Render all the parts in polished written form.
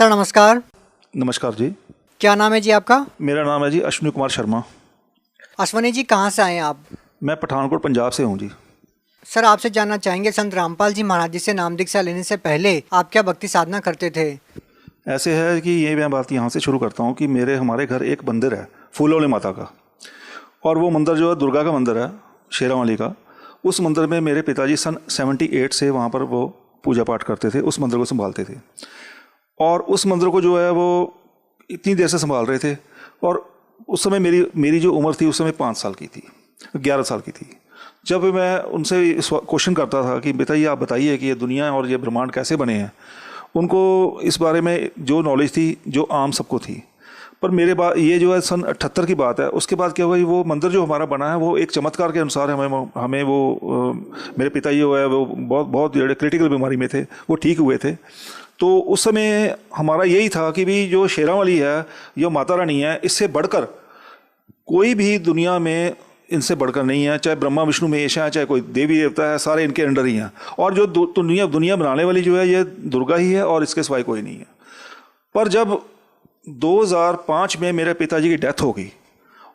Sir नमस्कार। नमस्कार जी। क्या नाम है जी आपका? मेरा नाम है जी अश्विनी कुमार शर्मा। अश्वनी जी, कहाँ से आए हैं आप? मैं पठानकोट पंजाब से हूँ जी। सर आपसे जानना चाहेंगे, संत रामपाल जी महाराज जी से नाम दीक्षा लेने से पहले आप क्या भक्ति साधना करते थे? ऐसे है कि ये मैं बात यहाँ से शुरू करता हूँ कि हमारे घर एक मंदिर है फूलों वाली माता का, और वो मंदिर जो है दुर्गा का मंदिर है, शेरावाली का। उस मंदिर में मेरे पिताजी सन 78 से वहाँ पर वो पूजा पाठ करते थे, उस मंदिर को संभालते थे। और उस मंदिर को जो है वो इतनी देर से संभाल रहे थे। और उस समय मेरी जो उम्र थी उस समय 5 साल की थी, 11 साल की थी। जब मैं उनसे क्वेश्चन करता था कि बेटा ये आप बताइए कि ये दुनिया और ये ब्रह्मांड कैसे बने हैं, उनको इस बारे में जो नॉलेज थी जो आम सबको थी। पर मेरे बात ये जो है सन 78 की बात है। उसके बाद क्या हुआ, वो मंदिर जो हमारा बना है वो एक चमत्कार के अनुसार हमें वो मेरे पिता जो है वो बहुत क्रिटिकल बीमारी में थे, वो ठीक हुए थे। तो उस समय हमारा यही था कि भी जो शेरावाली है, जो माता रानी है, इससे बढ़कर कोई भी दुनिया में इनसे बढ़कर नहीं है। चाहे ब्रह्मा विष्णु महेश है, चाहे कोई देवी देवता है, सारे इनके अंडर ही हैं। और जो दुनिया बनाने वाली जो है ये दुर्गा ही है, और इसके सिवाय कोई नहीं है। पर जब 2005 में मेरे पिताजी की डेथ हो गई,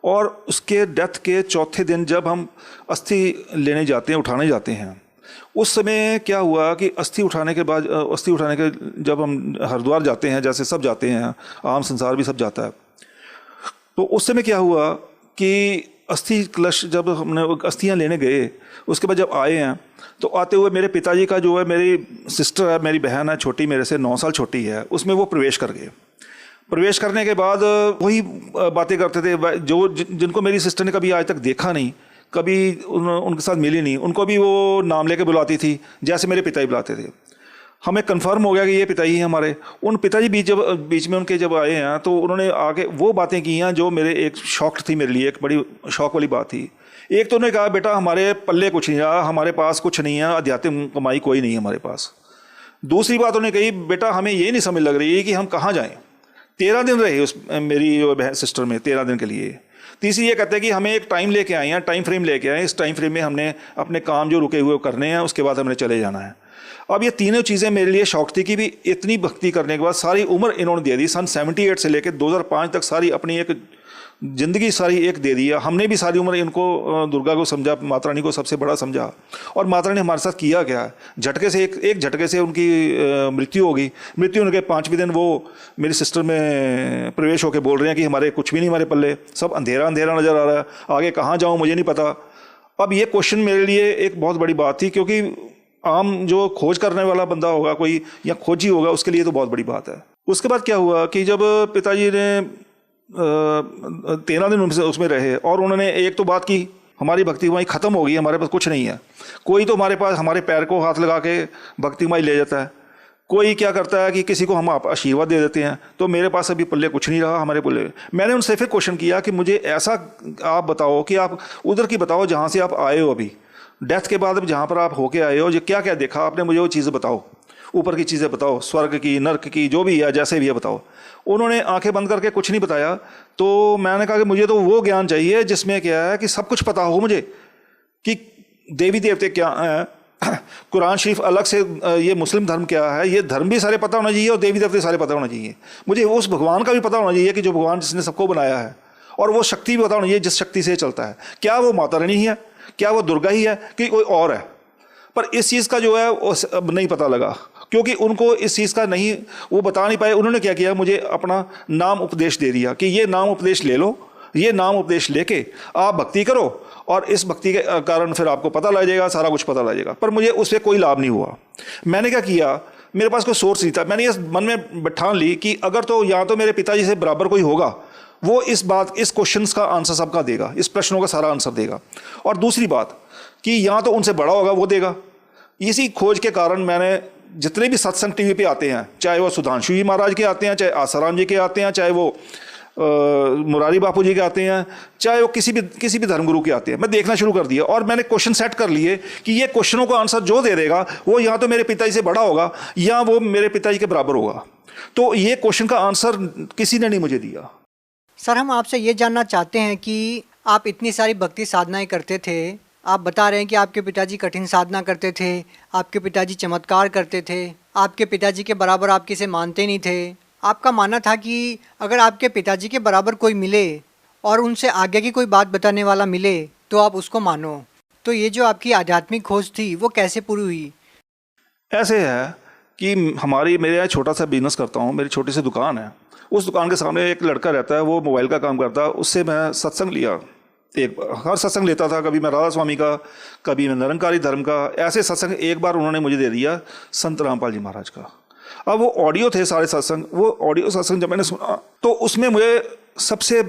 और उसके डेथ के चौथे दिन जब हम अस्थि लेने जाते हैं, उठाने जाते हैं, उस समय क्या हुआ कि अस्थि उठाने के जब हम हरिद्वार जाते हैं, जैसे सब जाते हैं, आम संसार भी सब जाता है, तो उस समय क्या हुआ कि अस्थि कलश जब हमने अस्थियां लेने गए, उसके बाद जब आए हैं तो आते हुए मेरे पिताजी का जो है, मेरी सिस्टर है, मेरी बहन है छोटी, मेरे से 9 साल छोटी है, उसमें वो प्रवेश कर गए। प्रवेश करने के बाद वही बातें करते थे जिनको मेरी सिस्टर ने कभी आज तक देखा नहीं, कभी उनके साथ मिली नहीं, उनको भी वो नाम लेके बुलाती थी जैसे मेरे पिताजी बुलाते थे। हमें कंफर्म हो गया कि ये पिताजी हैं हमारे। उन पिताजी बीच में उनके जब आए हैं तो उन्होंने आगे वो बातें की हैं जो मेरे एक शॉक थी, मेरे लिए एक बड़ी शौक वाली बात थी। एक तो उन्होंने कहा, बेटा हमारे पल्ले कुछ नहीं रहा, हमारे पास कुछ नहीं है, आध्यात्मिक कमाई कोई नहीं है हमारे पास। दूसरी बात उन्होंने कही, बेटा हमें ये नहीं समझ लग रही है कि हम कहाँ जाएँ। 13 दिन रहे उस मेरी जो बहन सिस्टर में, 13 दिन के लिए। तीसरी ये कहते हैं कि हमें एक टाइम लेके आए हैं, टाइम फ्रेम लेके आए हैं, इस टाइम फ्रेम में हमने अपने काम जो रुके हुए करने हैं, उसके बाद हमने चले जाना है। अब ये तीनों चीज़ें मेरे लिए शौक थी कि भी इतनी भक्ति करने के बाद सारी उम्र इन्होंने दे दी, सन 78 से लेकर 2005 तक सारी अपनी एक ज़िंदगी सारी एक दे दी है। हमने भी सारी उम्र इनको, दुर्गा को समझा, माता रानी को सबसे बड़ा समझा। और माता रानी हमारे साथ किया क्या है, झटके से एक झटके से उनकी मृत्यु हो गई। मृत्यु होने के 5वें दिन वो मेरी सिस्टर में प्रवेश होकर बोल रहे हैं कि हमारे कुछ भी नहीं, हमारे पल्ले सब अंधेरा अंधेरा नज़र आ रहा है, आगे कहाँ जाऊँ मुझे नहीं पता। अब ये क्वेश्चन मेरे लिए एक बहुत बड़ी बात थी, क्योंकि आम जो खोज करने वाला बंदा होगा कोई, या खोजी होगा, उसके लिए तो बहुत बड़ी बात है। उसके बाद क्या हुआ कि जब पिताजी ने 13 दिन उसमें रहे, और उन्होंने एक तो बात की, हमारी भक्ति माई ख़त्म हो गई, हमारे पास कुछ नहीं है। कोई तो हमारे पास हमारे पैर को हाथ लगा के भक्ति माई ले जाता है, कोई क्या करता है कि किसी को हम आप आशीर्वाद दे देते हैं। तो मेरे पास अभी पल्ले कुछ नहीं रहा, हमारे पल्ले। मैंने उनसे फिर क्वेश्चन किया कि मुझे ऐसा आप बताओ कि आप उधर की बताओ जहाँ से आप आए हो, अभी डेथ के बाद जहाँ पर आप होके आए हो, जो क्या क्या देखा आपने, मुझे वो चीज़ें बताओ, ऊपर की चीज़ें बताओ, स्वर्ग की, नर्क की, जो भी है, जैसे भी है बताओ। उन्होंने आंखें बंद करके कुछ नहीं बताया। तो मैंने कहा कि मुझे तो वो ज्ञान चाहिए जिसमें क्या है कि सब कुछ पता हो मुझे, कि देवी देवते क्या हैं, कुरान शरीफ अलग से, ये मुस्लिम धर्म क्या है, ये धर्म भी सारे पता होना चाहिए, और देवी देवते सारे पता होना चाहिए। मुझे उस भगवान का भी पता होना चाहिए कि जो भगवान जिसने सबको बनाया है, और वो शक्ति भी पता होनी चाहिए जिस शक्ति से चलता है। क्या वो माता रानी ही है, क्या वो दुर्गा ही है, कि कोई और है। पर इस चीज़ का जो है अब नहीं पता लगा, क्योंकि उनको इस चीज़ का नहीं, वो बता नहीं पाए। उन्होंने क्या किया, मुझे अपना नाम उपदेश दे दिया कि ये नाम उपदेश ले लो, ये नाम उपदेश लेके आप भक्ति करो, और इस भक्ति के कारण फिर आपको पता लग जाएगा, सारा कुछ पता लग जाएगा। पर मुझे उससे कोई लाभ नहीं हुआ। मैंने क्या किया, मेरे पास कोई सोर्स नहीं था। मैंने ये मन में बैठान ली कि अगर तो या तो मेरे पिताजी से बराबर कोई होगा, वो इस क्वेश्चंस का आंसर सबका देगा, इस प्रश्नों का सारा आंसर देगा। और दूसरी बात कि या तो उनसे बड़ा होगा, वो देगा। इसी खोज के कारण मैंने जितने भी सत्संग टीवी पे आते हैं, चाहे वो सुधांशु जी महाराज के आते हैं, चाहे आसाराम जी के आते हैं, चाहे वो मुरारी बापू जी के आते हैं, चाहे वो किसी भी धर्मगुरु के आते हैं, मैं देखना शुरू कर दिया। और मैंने क्वेश्चन सेट कर लिए कि ये क्वेश्चनों का आंसर जो दे देगा वो या तो मेरे पिताजी से बड़ा होगा, या वो मेरे पिताजी के बराबर होगा। तो ये क्वेश्चन का आंसर किसी ने नहीं मुझे दिया। सर हम आपसे ये जानना चाहते हैं कि आप इतनी सारी भक्ति साधनाएं करते थे, आप बता रहे हैं कि आपके पिताजी कठिन साधना करते थे, आपके पिताजी चमत्कार करते थे, आपके पिताजी के बराबर आप किसे मानते नहीं थे, आपका मानना था कि अगर आपके पिताजी के बराबर कोई मिले और उनसे आगे की कोई बात बताने वाला मिले तो आप उसको मानो। तो ये जो आपकी आध्यात्मिक खोज थी वो कैसे पूरी हुई? ऐसे है कि मेरे यहाँ छोटा सा बिजनेस करता हूँ, मेरी छोटी सी दुकान है। उस दुकान के सामने एक लड़का रहता है, वो मोबाइल का काम करता है। उससे मैं सत्संग लिया, एक हर सत्संग लेता था। कभी मैं राधा स्वामी का, कभी मैं निरंकारी धर्म का, ऐसे सत्संग एक बार उन्होंने मुझे दे दिया संत रामपाल जी महाराज का। अब वो ऑडियो थे सारे सत्संग, वो ऑडियो सत्संग जब मैंने सुना तो उसमें मुझे सबसे,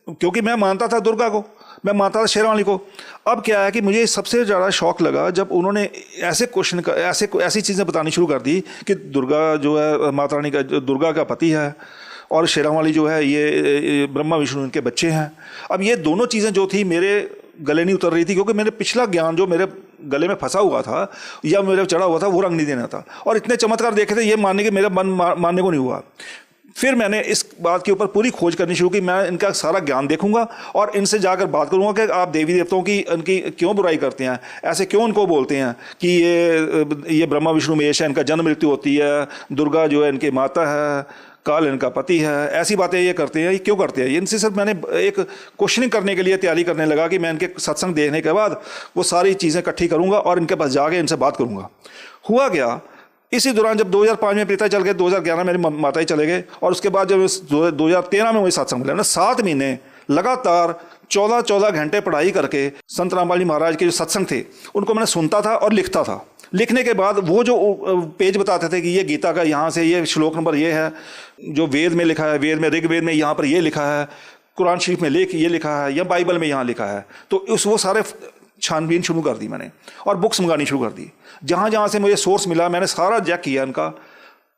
क्योंकि मैं मानता था दुर्गा को, मैं मानता था शेरावाली को। अब क्या है कि मुझे सबसे ज़्यादा शौक लगा जब उन्होंने ऐसे क्वेश्चन का, ऐसी चीज़ें बतानी शुरू कर दी कि दुर्गा जो है माता रानी का, दुर्गा का पति है, और शेरावाली जो है ये ब्रह्मा विष्णु इनके बच्चे हैं। अब ये दोनों चीज़ें जो थी मेरे गले नहीं उतर रही थी, क्योंकि मेरे पिछला ज्ञान जो मेरे गले में फंसा हुआ था या मेरे चढ़ा हुआ था वो रंग नहीं देना था। और इतने चमत्कार देखे थे, ये मानने के मेरा मन मानने को नहीं हुआ। फिर मैंने इस बात के ऊपर पूरी खोज करनी शुरू की। मैं इनका सारा ज्ञान देखूंगा और इनसे जाकर बात करूंगा कि आप देवी देवताओं की इनकी क्यों बुराई करते हैं, ऐसे क्यों उनको बोलते हैं कि ये ब्रह्मा विष्णु महेश है, इनका जन्म मृत्यु होती है, दुर्गा जो है इनकी माता है, काल इनका पति है, ऐसी बातें ये करते हैं, ये क्यों करते हैं। इनसे सिर्फ मैंने एक क्वेश्चनिंग करने के लिए तैयारी करने लगा कि मैं इनके सत्संग देखने के बाद वो सारी चीज़ें इकट्ठी करूंगा और इनके पास जाके इनसे बात करूंगा। हुआ गया, इसी दौरान जब 2005 में पिता चल गए, 2011 मेरे माता ही चले गए, और उसके बाद जब 2013 में वही सत्संग मिला ना, 7 महीने लगातार 14-14 घंटे पढ़ाई करके संत रामपाल जी महाराज के जो सत्संग थे उनको मैंने सुनता था और लिखता था। लिखने के बाद वो जो पेज बताते थे कि ये गीता का यहाँ से ये श्लोक नंबर ये है, जो वेद में लिखा है, वेद में ऋग्वेद में यहाँ पर ये लिखा है, कुरान शरीफ में ये लिखा है, या बाइबल में यहाँ लिखा है, तो वो सारे छानबीन शुरू कर दी मैंने और बुक्स मंगानी शुरू कर दी। जहाँ जहाँ से मुझे सोर्स मिला मैंने सारा चेक किया इनका।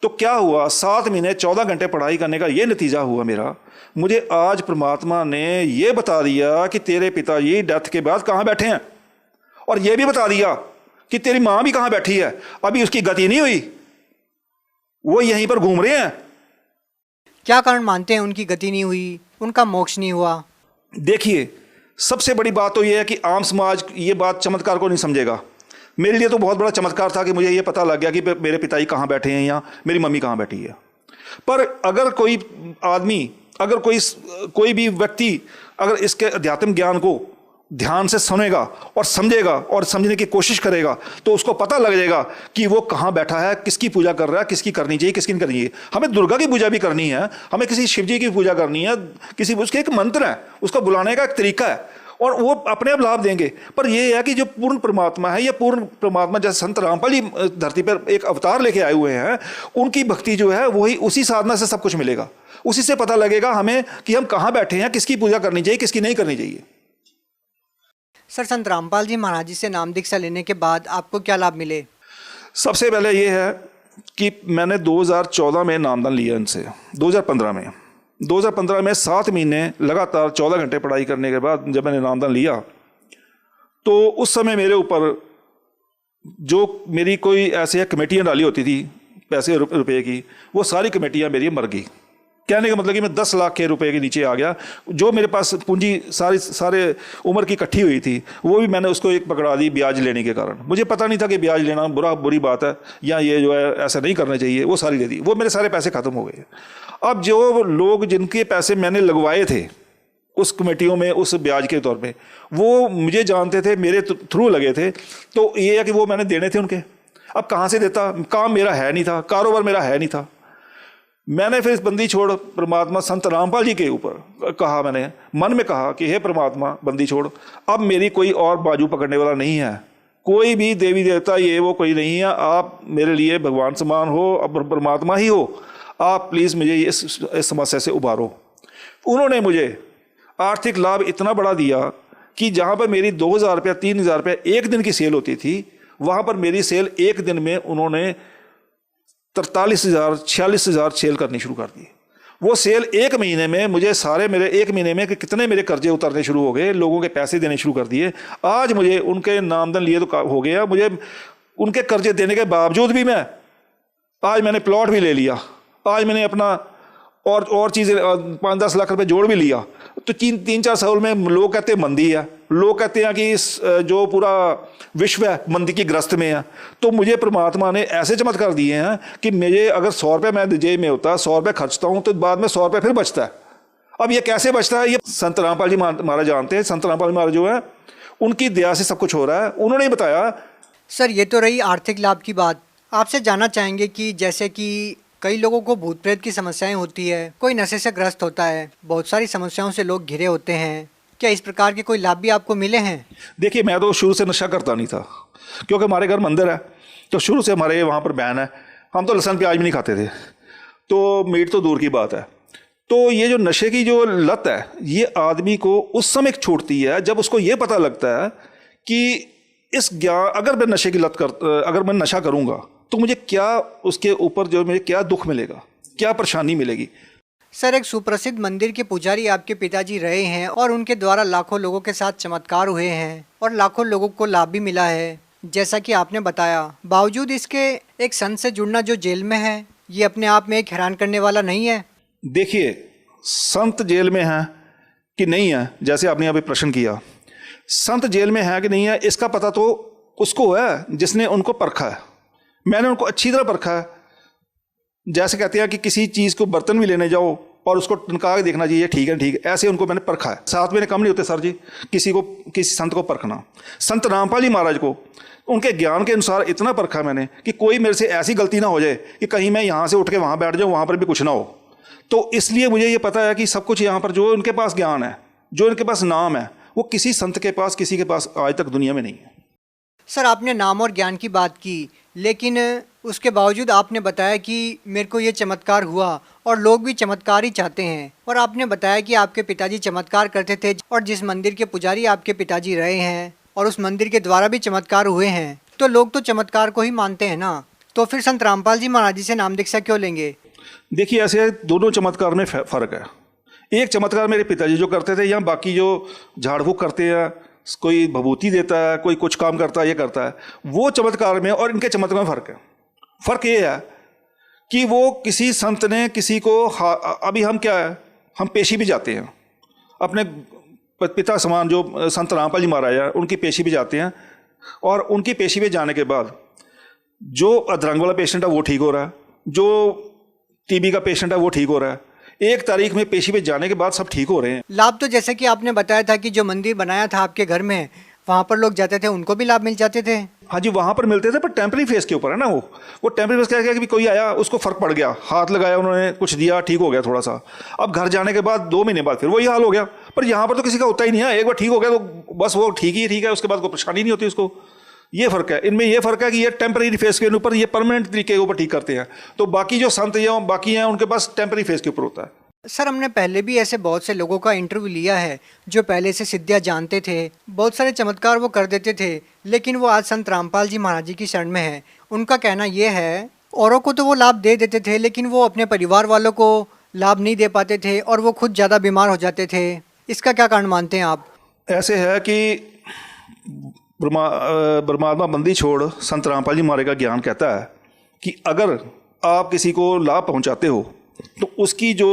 तो क्या हुआ, 7 महीने 14 घंटे पढ़ाई करने का ये नतीजा हुआ मेरा। मुझे आज परमात्मा ने ये बता दिया कि तेरे पिताजी डेथ के बाद कहाँ बैठे हैं, और ये भी बता दिया कि तेरी माँ भी कहाँ बैठी है। अभी उसकी गति नहीं हुई, वो यहीं पर घूम रहे हैं। क्या कारण मानते हैं उनकी गति नहीं हुई, उनका मोक्ष नहीं हुआ? देखिए, सबसे बड़ी बात तो ये है कि आम समाज ये बात चमत्कार को नहीं समझेगा। मेरे लिए तो बहुत बड़ा चमत्कार था कि मुझे ये पता लग गया कि मेरे पिताजी कहाँ बैठे हैं या मेरी मम्मी कहाँ बैठी है। पर अगर कोई आदमी, अगर कोई भी व्यक्ति अगर इसके अध्यात्म ज्ञान को ध्यान से सुनेगा और समझेगा और समझने की कोशिश करेगा तो उसको पता लग जाएगा कि वो कहाँ बैठा है, किसकी पूजा कर रहा है, किसकी करनी चाहिए, किसकी नहीं करनी चाहिए। हमें दुर्गा की पूजा भी करनी है, हमें किसी शिव जी की पूजा करनी है, किसी उसके एक मंत्र है, उसको बुलाने का एक तरीका है, और वो अपने आप लाभ देंगे। पर ये है कि जो पूर्ण परमात्मा है, या पूर्ण परमात्मा जैसे संत रामपाल जी धरती पर एक अवतार लेके आए हुए हैं, उनकी भक्ति जो है वही, उसी साधना से सब कुछ मिलेगा। उसी से पता लगेगा हमें कि हम कहाँ बैठे हैं, किसकी पूजा करनी चाहिए, किसकी नहीं करनी चाहिए। सर, संत रामपाल जी महाराज जी से नाम दीक्षा लेने के बाद आपको क्या लाभ मिले? सबसे पहले ये है कि मैंने 2014 में नामदान लिया इनसे। 2015 में 7 महीने लगातार 14 घंटे पढ़ाई करने के बाद जब मैंने नामदान लिया तो उस समय मेरे ऊपर जो मेरी कोई ऐसे कमेटियाँ डाली होती थी पैसे रुपए की, वो सारी कमेटियाँ मेरी मर गई। कहने का मतलब कि मैं 10 लाख के रुपए के नीचे आ गया। जो मेरे पास पूंजी सारे उम्र की इकट्ठी हुई थी वो भी मैंने उसको एक पकड़ा दी ब्याज लेने के कारण। मुझे पता नहीं था कि ब्याज लेना बुरी बात है या ये जो है ऐसा नहीं करना चाहिए, वो सारी दे दी। वो मेरे सारे पैसे खत्म हो गए। अब जो लोग जिनके पैसे मैंने लगवाए थे उस कमेटियों में उस ब्याज के तौर पे, वो मुझे जानते थे, मेरे थ्रू लगे थे, तो ये है कि वो मैंने देने थे उनके। अब कहाँ से देता, काम मेरा है नहीं था, कारोबार मेरा है नहीं था। मैंने फिर इस बंदी छोड़ परमात्मा संत रामपाल जी के ऊपर कहा, मैंने मन में कहा कि हे परमात्मा बंदी छोड़, अब मेरी कोई और बाजू पकड़ने वाला नहीं है, कोई भी देवी देवता ये वो कोई नहीं है, आप मेरे लिए भगवान समान हो, अब परमात्मा ही हो, आप प्लीज़ मुझे इस समस्या से उबारो। उन्होंने मुझे आर्थिक लाभ इतना बड़ा दिया कि जहाँ पर मेरी 2,000 रुपया 3,000 रुपया एक दिन की सेल होती थी, वहाँ पर मेरी सेल एक दिन में उन्होंने 43,000 46,000 सेल करनी शुरू कर दी। वो सेल एक महीने में मुझे मेरे एक महीने में कितने मेरे कर्जे उतरने शुरू हो गए, लोगों के पैसे देने शुरू कर दिए। आज मुझे उनके नामधन लिए तो हो गया, मुझे उनके कर्जे देने के बावजूद भी आज मैंने प्लॉट भी ले लिया, आज मैंने अपना और चीज़ें 5-10 लाख रुपए जोड़ भी लिया तो 3-4 साल में लोग कहते हैं मंदी है, लोग कहते हैं कि जो पूरा विश्व है मंदी की ग्रस्त में है। तो मुझे परमात्मा ने ऐसे चमत्कार दिए हैं कि मुझे अगर 100 रुपये मैं जेब में होता, 100 रुपये खर्चता हूँ तो बाद में 100 रुपये फिर बचता है। अब ये कैसे बचता है, ये संत रामपाल जी महाराज जानते हैं। संत रामपाल जी महाराज जो है उनकी दया से सब कुछ हो रहा है, उन्होंने ही बताया। सर ये तो रही आर्थिक लाभ की बात। आपसे जानना चाहेंगे कि जैसे कि कई लोगों को भूत प्रेत की समस्याएं होती है, कोई नशे से ग्रस्त होता है, बहुत सारी समस्याओं से लोग घिरे होते हैं, क्या इस प्रकार के कोई लाभ भी आपको मिले हैं? देखिए मैं तो शुरू से नशा करता नहीं था, क्योंकि हमारे घर मंदिर है तो शुरू से हमारे वहाँ पर बैन है। हम तो लहसुन प्याज भी नहीं खाते थे, तो मीट तो दूर की बात है। तो ये जो नशे की जो लत है ये आदमी को उस समय छूटती है जब उसको ये पता लगता है कि इस ज्ञान, अगर मैं नशे की लत अगर मैं नशा करूँगा तो मुझे क्या उसके ऊपर जो मुझे क्या दुख मिलेगा, क्या परेशानी मिलेगी। सर एक सुप्रसिद्ध मंदिर के पुजारी आपके पिताजी रहे हैं और उनके द्वारा लाखों लोगों के साथ चमत्कार हुए हैं और लाखों लोगों को लाभ भी मिला है, जैसा कि आपने बताया। बावजूद इसके एक संत से जुड़ना जो जेल में है, ये अपने आप में एक हैरान करने वाला नहीं है? देखिए संत जेल में है कि नहीं है, जैसे आपने अभी प्रश्न किया, संत जेल में है कि नहीं है इसका पता तो उसको है जिसने उनको परखा है। मैंने उनको अच्छी तरह परखा है। जैसे कहते हैं कि किसी चीज़ को बर्तन भी लेने जाओ और उसको टनका के देखना चाहिए ठीक है ठीक है, ऐसे उनको मैंने परखा है। 7 महीने कम नहीं होते सर जी किसी संत को परखना। संत रामपाल जी महाराज को उनके ज्ञान के अनुसार इतना परखा मैंने कि कोई मेरे से ऐसी गलती ना हो जाए कि कहीं मैं यहाँ से उठ के वहाँ बैठ जाऊँ, वहाँ पर भी कुछ ना हो। तो इसलिए मुझे ये पता है कि सब कुछ यहाँ पर जो उनके पास ज्ञान है, जो इनके पास नाम है, वो किसी संत के पास, किसी के पास आज तक दुनिया में नहीं है। सर आपने नाम और ज्ञान की बात की, लेकिन उसके बावजूद आपने बताया कि मेरे को ये चमत्कार हुआ और लोग भी चमत्कार ही चाहते हैं। और आपने बताया कि आपके पिताजी चमत्कार करते थे और जिस मंदिर के पुजारी आपके पिताजी रहे हैं और उस मंदिर के द्वारा भी चमत्कार हुए हैं, तो लोग तो चमत्कार को ही मानते हैं ना, तो फिर संत रामपाल जी महाराज जी से नाम दीक्षा क्यों लेंगे? देखिए ऐसे दोनों चमत्कार में फ़र्क है। एक चमत्कार मेरे पिताजी जो करते थे, या बाकी जो झाड़ फूक करते हैं, कोई भभूति देता है, कोई कुछ काम करता है, ये करता है, वो चमत्कार में और इनके चमत्कार में फ़र्क है। फ़र्क ये है कि वो किसी संत ने किसी को अभी हम क्या है, हम पेशी भी जाते हैं अपने पिता समान जो संत रामपाल जी महाराज हैं, उनकी पेशी भी जाते हैं और उनकी पेशी पे जाने के बाद जो अधरंग वाला पेशेंट है वो ठीक हो रहा है, जो टीबी का पेशेंट है वो ठीक हो रहा है। 1 तारीख में पेशी पे जाने के बाद सब ठीक हो रहे हैं। लाभ तो जैसे कि आपने बताया था कि जो मंदिर बनाया था आपके घर में, वहाँ पर लोग जाते थे, उनको भी लाभ मिल जाते थे? हाँ जी, वहाँ पर मिलते थे, पर टेम्पररी फेस के ऊपर है ना। वो टेम्पररी फेस क्या है कि कोई आया, उसको फ़र्क पड़ गया, हाथ लगाया, उन्होंने कुछ दिया, ठीक हो गया थोड़ा सा। अब घर जाने के बाद 2 महीने बाद फिर वही हाल हो गया। पर यहाँ पर तो किसी का होता ही नहीं है, एक बार ठीक हो गया तो बस वो ठीक ही ठीक है, उसके बाद कोई परेशानी नहीं होती उसको। ये फ़र्क है इनमें, ये फ़र्क है कि ये टेम्पररी फेस के ऊपर, ये परमानेंट तरीके के ऊपर ठीक करते हैं। तो बाकी जो संत या बाकी हैं उनके पास टेम्पररी फेस के ऊपर होता है। सर हमने पहले भी ऐसे बहुत से लोगों का इंटरव्यू लिया है जो पहले से सिद्धियाँ जानते थे, बहुत सारे चमत्कार वो कर देते थे, लेकिन वो आज संत रामपाल जी महाराज जी की शरण में है। उनका कहना ये है, औरों को तो वो लाभ दे देते थे लेकिन वो अपने परिवार वालों को लाभ नहीं दे पाते थे और वो खुद ज़्यादा बीमार हो जाते थे। इसका क्या कारण मानते हैं आप? ऐसे है कि परमात्मा बंदी छोड़ संत रामपाल जी महाराज का ज्ञान कहता है कि अगर आप किसी को लाभ पहुंचाते हो तो उसकी जो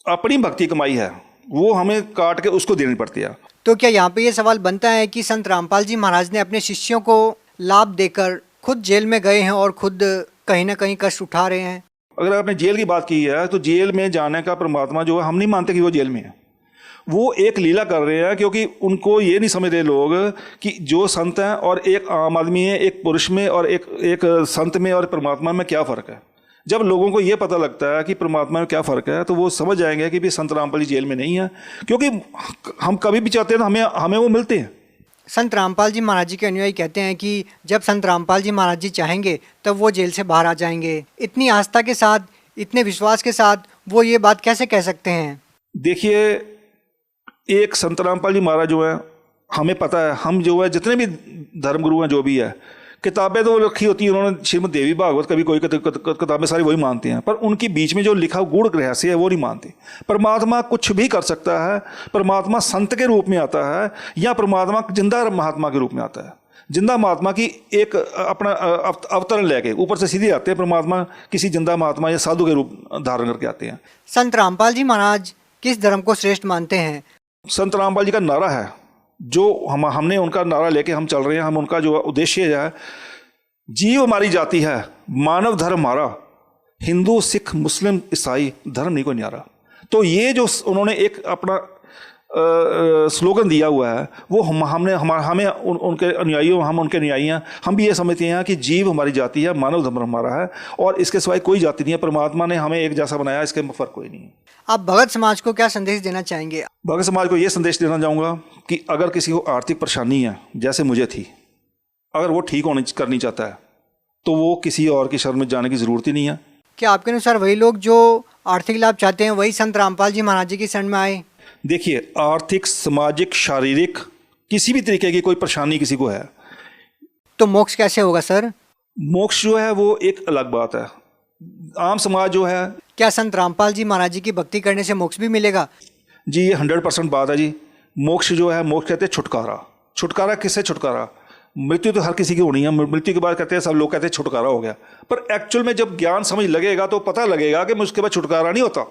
अपनी भक्ति कमाई है वो हमें काट के उसको देनी पड़ती है। तो क्या यहाँ पे ये सवाल बनता है कि संत रामपाल जी महाराज ने अपने शिष्यों को लाभ देकर खुद जेल में गए हैं और खुद कहीं ना कहीं कष्ट उठा रहे हैं? अगर आपने जेल की बात की है तो जेल में जाने का परमात्मा जो है, हम नहीं मानते कि वो जेल में है, वो एक लीला कर रहे हैं। क्योंकि उनको ये नहीं समझ रहे लोग कि जो संत हैं और एक आम आदमी है, एक पुरुष में और एक संत में और परमात्मा में क्या फ़र्क है। जब लोगों को ये पता लगता है कि परमात्मा में क्या फ़र्क है तो वो समझ जाएंगे कि भी संत रामपाल जी जेल में नहीं है, क्योंकि हम कभी भी चाहते हैं तो हमें वो मिलते हैं। संत रामपाल जी महाराज जी के अनुयायी कहते हैं कि जब संत रामपाल जी महाराज जी चाहेंगे तब वो जेल से बाहर आ जाएंगे। इतनी आस्था के साथ, इतने विश्वास के साथ वो ये बात कैसे कह सकते हैं? देखिए, एक संत रामपाल जी महाराज जो है, हमें पता है, हम जो है जितने भी धर्मगुरु हैं जो भी है, किताबें तो रखी होती हैं उन्होंने, श्रीमद् देवी भागवत, कभी कोई किताबें सारी वही मानते हैं, पर उनके बीच में जो लिखा गूढ़ रहस्य है वो नहीं मानते। परमात्मा कुछ भी कर सकता है, परमात्मा संत के रूप में आता है या परमात्मा जिंदा महात्मा के रूप में आता है। जिंदा महात्मा की एक अपना अवतरण लेके ऊपर से सीधे आते हैं, परमात्मा किसी जिंदा महात्मा या साधु के रूप धारण करके आते हैं। संत रामपाल जी महाराज किस धर्म को श्रेष्ठ मानते हैं? संत रामपाल जी का नारा है, जो हमने उनका नारा लेके हम चल रहे हैं, हम उनका जो उद्देश्य है, जीव हमारी जाति है, मानव धर्म हमारा, हिंदू सिख मुस्लिम ईसाई धर्म नहीं कोई न्यारा। तो ये जो उन्होंने एक अपना स्लोगन दिया हुआ है, वो हमें उनके अनुयायियों, हम उनके अनुयायी हैं, हम भी ये समझते हैं कि जीव हमारी जाति है, मानव धर्म हमारा है और इसके सिवाय कोई जाति नहीं है। परमात्मा ने हमें एक जैसा बनाया, इसके फर्क कोई नहीं है। आप भगत समाज को क्या संदेश देना चाहेंगे? भगत समाज को ये संदेश देना चाहूँगा कि अगर किसी को आर्थिक परेशानी है, जैसे मुझे थी, अगर वो ठीक करनी चाहता है तो वो किसी और की शरण में जाने की ज़रूरत ही नहीं है। क्या आपके अनुसार वही लोग जो आर्थिक लाभ चाहते हैं वही संत रामपाल जी महाराज जी की शरण में आए? देखिए, आर्थिक, सामाजिक, शारीरिक किसी भी तरीके की कोई परेशानी किसी को है तो मोक्ष कैसे होगा सर? मोक्ष जो है वो एक अलग बात है। आम समाज जो है, क्या संत रामपाल जी महाराज जी की भक्ति करने से मोक्ष भी मिलेगा? जी ये 100% बात है जी। मोक्ष जो है, मोक्ष कहते हैं छुटकारा। छुटकारा किससे? छुटकारा, मृत्यु तो हर किसी की होनी है, मृत्यु के बाद कहते हैं, सब लोग कहते हैं छुटकारा हो गया, पर एक्चुअल में जब ज्ञान समझ लगेगा तो पता लगेगा कि उसके बाद छुटकारा नहीं होता।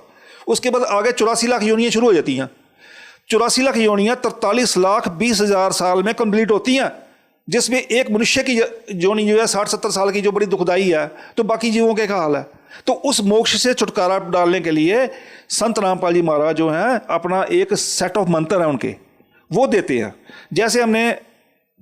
उसके बाद आगे 84 लाख योनियाँ शुरू हो जाती हैं। 84 लाख योनियाँ 43,20,000 साल में कंप्लीट होती हैं, जिसमें एक मनुष्य की योनि जो है 60-70 साल की, जो बड़ी दुखदाई है, तो बाकी जीवों के क्या हाल है। तो उस मोक्ष से छुटकारा डालने के लिए संत रामपाल जी महाराज जो हैं, अपना एक सेट ऑफ मंत्र है उनके, वो देते हैं। जैसे हमने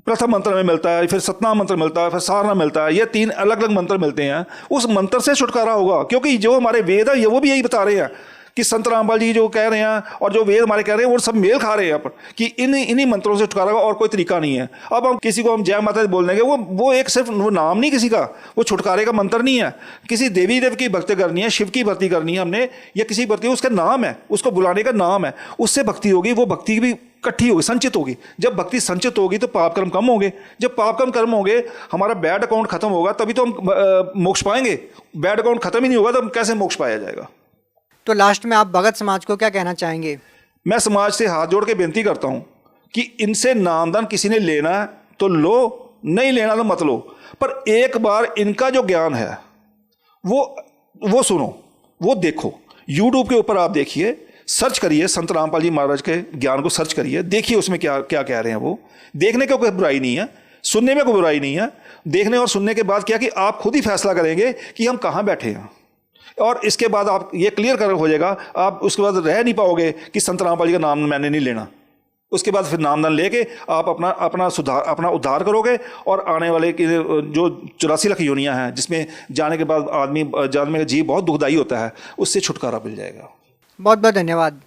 प्रथम मंत्र में मिलता है, फिर सतनाम मंत्र मिलता है, फिर सारनाम मिलता है, ये 3 अलग अलग मंत्र मिलते हैं। उस मंत्र से छुटकारा होगा, क्योंकि जो हमारे वेद है वो भी यही बता रहे हैं कि संत रामपाल जी जो कह रहे हैं और जो वेद हमारे कह रहे हैं वो सब मेल खा रहे हैं पर कि इन्हीं मंत्रों से छुटकारा होगा और कोई तरीका नहीं है। अब हम किसी को हम जय माता दी बोल देंगे, वो एक सिर्फ वो नाम नहीं किसी का, वो छुटकारे का मंत्र नहीं है। किसी देवी देव की भक्ति करनी है, शिव की भक्ति करनी है हमने, या किसी भक्ति, उसका नाम है, उसको बुलाने का नाम है, उससे भक्ति होगी। वो भक्ति भी इकट्ठी होगी, संचित होगी। जब भक्ति संचित होगी तो पाप कर्म कम होंगे। जब पाप कर्म होंगे, हमारा बैड अकाउंट खत्म होगा, तभी तो हम मोक्ष पाएंगे। बैड अकाउंट खत्म ही नहीं होगा तो हम कैसे मोक्ष पाया जाएगा। तो लास्ट में आप भगत समाज को क्या कहना चाहेंगे? मैं समाज से हाथ जोड़ के बेनती करता हूं कि इनसे नामदान किसी ने लेना है तो लो, नहीं लेना तो मत लो, पर एक बार इनका जो ज्ञान है वो सुनो, वो देखो। यूट्यूब के ऊपर आप देखिए, सर्च करिए, संत रामपाल जी महाराज के ज्ञान को सर्च करिए, देखिए उसमें क्या क्या कह रहे हैं। वो देखने का कोई बुराई नहीं है, सुनने में कोई बुराई नहीं है। देखने और सुनने के बाद क्या कि आप खुद ही फैसला करेंगे कि हम कहाँ बैठे हैं, और इसके बाद आप ये क्लियर हो जाएगा। आप उसके बाद रह नहीं पाओगे कि संत रामपाल जी का नाम मैंने नहीं लेना। उसके बाद फिर नामदान लेके आप अपना उद्धार करोगे, और आने वाले की जो 84 लाख योनियाँ हैं, जिसमें जाने के बाद आदमी का जीव बहुत दुखदाई होता है, उससे छुटकारा मिल जाएगा। बहुत बहुत धन्यवाद।